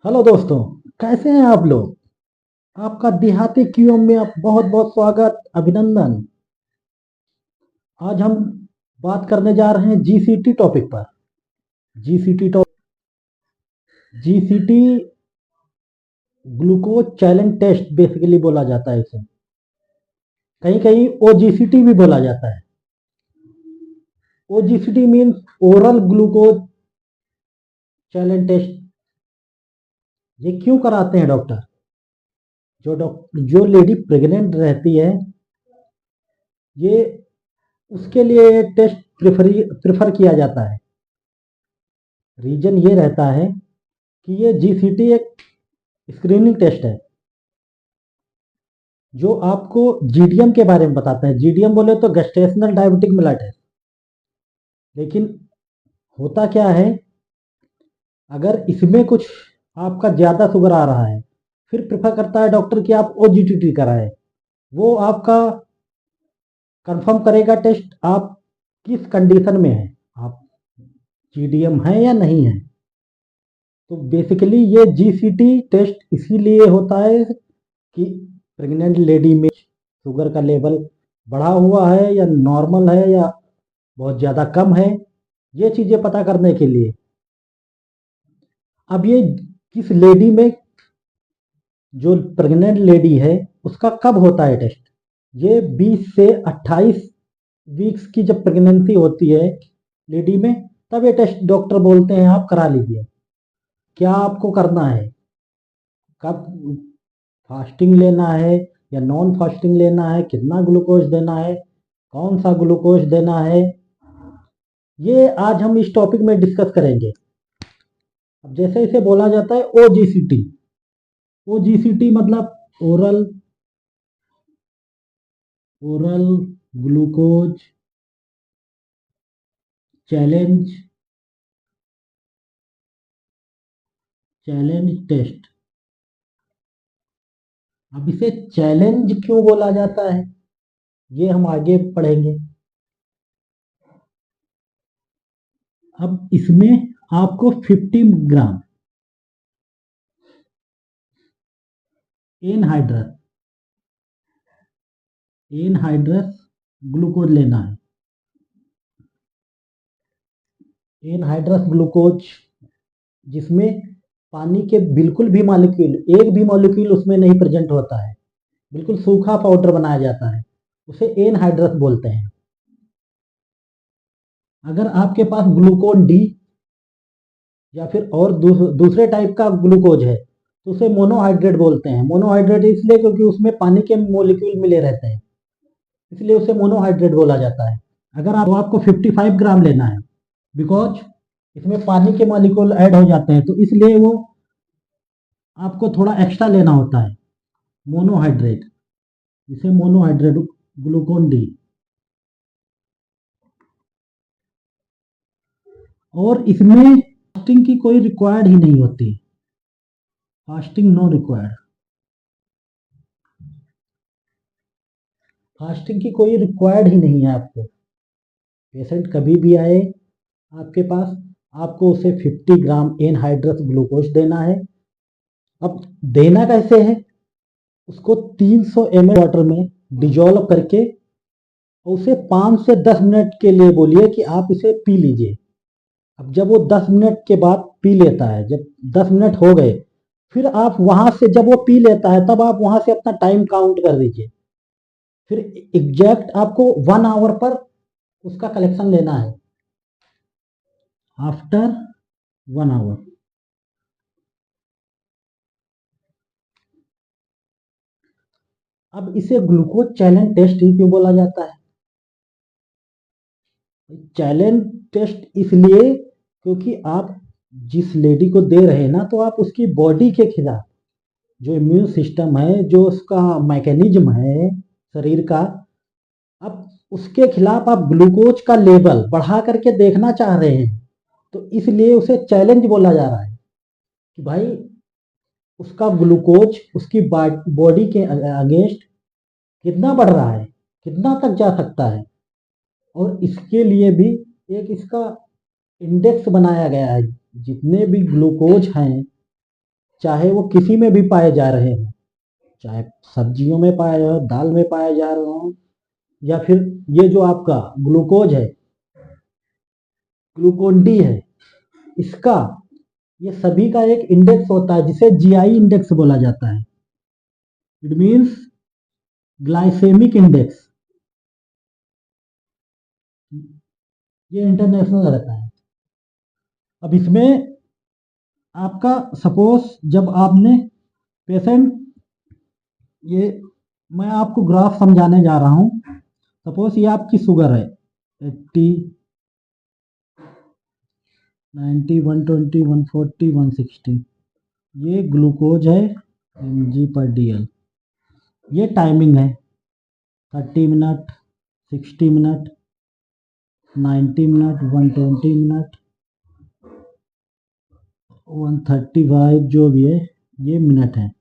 Hello दोस्तों। कैसे हैं आप लोग? आपका देहाती क्यूएम में आप बहुत बहुत स्वागत, अभिनंदन। आज हम बात करने जा रहे हैं जीसीटी टॉपिक पर। GCT GCT glucose challenge test basically बोला जाता है इसे। कहीं कहीं ओजीसीटी भी बोला जाता है। OGCT means oral glucose challenge test. ये क्यों कराते हैं डॉक्टर? जो लेडी प्रेग्नेंट रहती है, ये उसके लिए ये टेस्ट प्रेफर किया जाता है। रीजन ये रहता है कि ये जीसीटी एक स्क्रीनिंग टेस्ट है जो आपको जीडीएम के बारे में बताता है। जीडीएम बोले तो गेस्टेशनल डायबिटिक मेलाइटिस। लेकिन होता क्या है, अगर इसमें कुछ आपका ज़्यादा शुगर आ रहा है, फिर प्रेफर करता है डॉक्टर कि आप ओजीटीटी कराएं। वो आपका कंफर्म करेगा टेस्ट आप किस कंडीशन में है, आप जीडीएम है या नहीं है। तो बेसिकली ये जीसीटी टेस्ट इसीलिए होता है कि प्रेग्नेंट लेडी में शुगर का लेवल बढ़ा हुआ है या नॉर्मल है या बहुत ज़्यादा कम है, ये चीज़ें पता करने के लिए। अब ये किस लेडी में, जो प्रेग्नेंट लेडी है, उसका कब होता है टेस्ट? ये 20 से 28 वीक्स की जब प्रेगनेंसी होती है लेडी में, तब ये टेस्ट डॉक्टर बोलते हैं आप करा लीजिए। क्या आपको करना है, कब फास्टिंग लेना है या नॉन फास्टिंग लेना है, कितना ग्लूकोज देना है, कौन सा ग्लूकोज देना है, ये आज हम इस टॉपिक में डिस्कस करेंगे। अब जैसे इसे बोला जाता है ओजीसीटी। ओजीसीटी मतलब oral oral glucose challenge challenge test. अब इसे चैलेंज क्यों बोला जाता है, ये हम आगे पढ़ेंगे। अब इसमें आपको 50 ग्राम एनहाइड्रस एनहाइड्रस ग्लूकोज लेना है। एनहाइड्रस ग्लूकोज जिसमें पानी के बिल्कुल भी मॉलिक्यूल, एक भी मॉलिक्यूल उसमें नहीं प्रेजेंट होता है, बिल्कुल सूखा पाउडर बनाया जाता है, उसे एनहाइड्रस बोलते हैं। अगर आपके पास ग्लूकोन डी या फिर और दूसरे टाइप का ग्लूकोज है, तो उसे मोनोहाइड्रेट बोलते हैं। मोनोहाइड्रेट इसलिए क्योंकि उसमें पानी के मोलिक्यूल मिले रहते हैं, इसलिए उसे मोनोहाइड्रेट बोला जाता है। अगर आपको 55 ग्राम लेना है, बिकॉज इसमें पानी के मॉलिक्यूल ऐड हो जाते हैं, तो इसलिए वो आपको थोड़ा एक्स्ट्रा लेना होता है, मोनोहाइड्रेट, जिसे मोनोहाइड्रेट ग्लूकोन डी। और इसमें फास्टिंग की कोई रिक्वायर्ड ही नहीं होती, फास्टिंग नो रिक्वायर्ड। फास्टिंग की कोई रिक्वायर्ड ही नहीं है आपको। पेशेंट कभी भी आए आपके पास, आपको उसे 50 ग्राम एनहाइड्रस ग्लूकोज देना है। अब देना कैसे है, उसको 300 ml वाटर में डिजोल्व करके उसे 5 से 10 मिनट के लिए बोलिए कि आप इसे पी लीजिए। अब जब वो 10 मिनट के बाद पी लेता है, जब 10 मिनट हो गए, फिर आप वहां से, जब वो पी लेता है तब आप वहां से अपना टाइम काउंट कर दीजिए। फिर एग्जैक्ट आपको 1 आवर पर उसका कलेक्शन लेना है, आफ्टर 1 आवर। अब इसे ग्लूकोज चैलेंज टेस्ट ही क्यों बोला जाता है? चैलेंज टेस्ट इसलिए क्योंकि आप जिस लेडी को दे रहे हैं ना, तो आप उसकी बॉडी के खिलाफ, जो इम्यून सिस्टम है, जो उसका मैकेनिज्म है शरीर का, अब उसके खिलाफ आप ग्लूकोज का लेवल बढ़ा करके देखना चाह रहे हैं। तो इसलिए उसे चैलेंज बोला जा रहा है कि भाई उसका ग्लूकोज उसकी बॉडी के अगेंस्ट कितना बढ़ रहा है, कितना तक जा सकता है। और इसके लिए भी एक इसका इंडेक्स बनाया गया है। जितने भी ग्लूकोज हैं चाहे वो किसी में भी पाए जा रहे हों, चाहे सब्जियों में पाए जाए, दाल में पाए जा रहे हों, या फिर ये जो आपका ग्लूकोज है, ग्लूकोन डी है, इसका, ये सभी का एक इंडेक्स होता है जिसे जीआई इंडेक्स बोला जाता है। इट मीन्स ग्लाइसेमिक इंडेक्स, ये इंटरनेशनल रहता है। अब इसमें आपका सपोज जब आपने पेशेंट, ये मैं आपको ग्राफ समझाने जा रहा हूँ। सपोज ये आपकी शुगर है 80, 90, 120, 140, 160, ये ग्लूकोज है mg/dl। ये टाइमिंग है 30 मिनट, 60 मिनट, 90 मिनट, 120 मिनट, 135, जो भी है ये मिनट है।